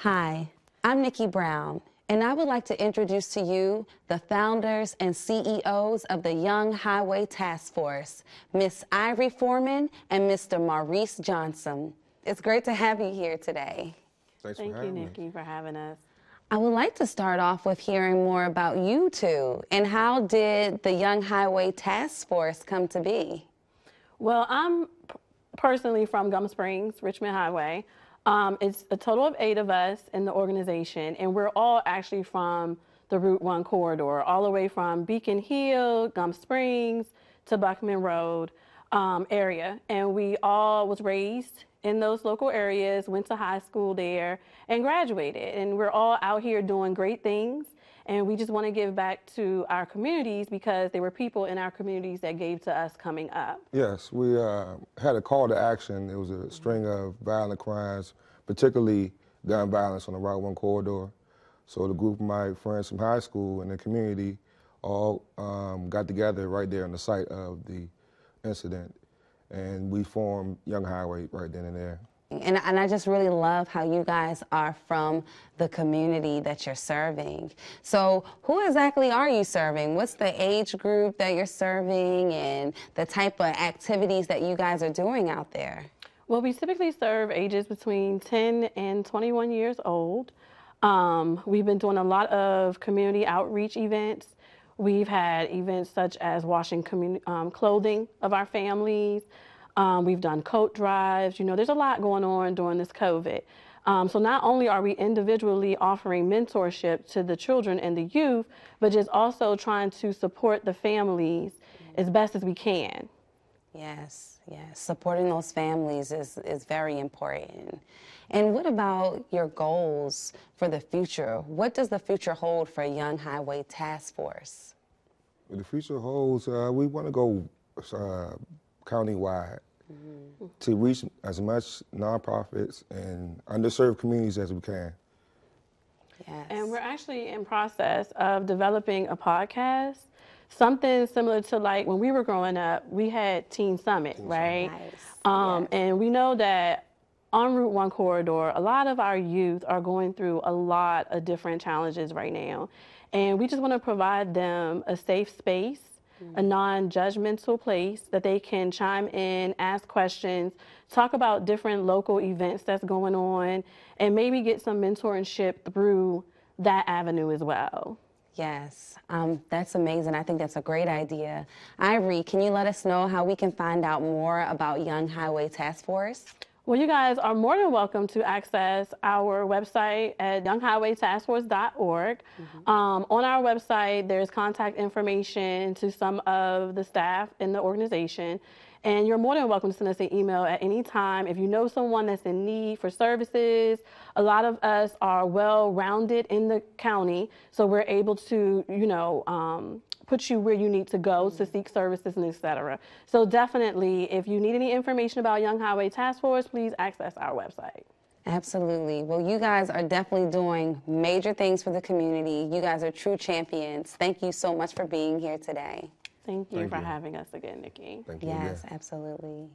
Hi, I'm Nikki Brown, and I would like to introduce to you the founders and CEOs of the Young Highway Task Force, Miss Ivory Foreman and Mr. Maurice Johnson. It's great to have you here today. Thank you, Nikki, for having us. I would like to start off with hearing more about you two, and how did the Young Highway Task Force come to be? Well, I'm personally from Gum Springs, Richmond Highway. It's a total of 8 of us in the organization, and we're all actually from the Route 1 corridor, all the way from Beacon Hill, Gum Springs, to Buckman Road area. And we all was raised in those local areas, went to high school there, and graduated. And we're all out here doing great things. And we just want to give back to our communities because there were people in our communities that gave to us coming up. Yes, we had a call to action. It was a string of violent crimes, particularly gun violence on the Route 1 corridor. So the group of my friends from high school and the community all got together right there on the site of the incident. And we formed Young Highway right then and there. And I just really love how you guys are from the community that you're serving. So who exactly are you serving? What's the age group that you're serving and the type of activities that you guys are doing out there? Well, we typically serve ages between 10 and 21 years old. We've been doing a lot of community outreach events. We've had events such as washing clothing of our families. We've done coat drives. You know, there's a lot going on during this COVID. So not only are we individually offering mentorship to the children and the youth, but just also trying to support the families as best as we can. Yes, yes. Supporting those families is very important. And what about your goals for the future? What does the future hold for Young Highway Task Force? The future holds, we want to go county-wide to reach as much nonprofits and underserved communities as we can. Yes. And we're actually in process of developing a podcast, something similar to like when we were growing up, we had Teen Summit, right? Nice. Yes. And we know that on Route 1 corridor, a lot of our youth are going through a lot of different challenges right now. And we just want to provide them a safe space, a non-judgmental place that they can chime in, ask questions, talk about different local events that's going on, and maybe get some mentorship through that avenue as well. Yes, that's amazing. I think that's a great idea. Ivory, can you let us know how we can find out more about Young Highway Task Force? Well, you guys are more than welcome to access our website at younghighwaytaskforce.org. On our website, there's contact information to some of the staff in the organization. And you're more than welcome to send us an email at any time. If you know someone that's in need for services, a lot of us are well-rounded in the county, so we're able to, you know, put you where you need to go to seek services and et cetera. So definitely, if you need any information about Young Highway Task Force, please access our website. Absolutely. Well, you guys are definitely doing major things for the community. You guys are true champions. Thank you so much for being here today. Thank you for having us again, Nikki. Thank you Yes, again. absolutely.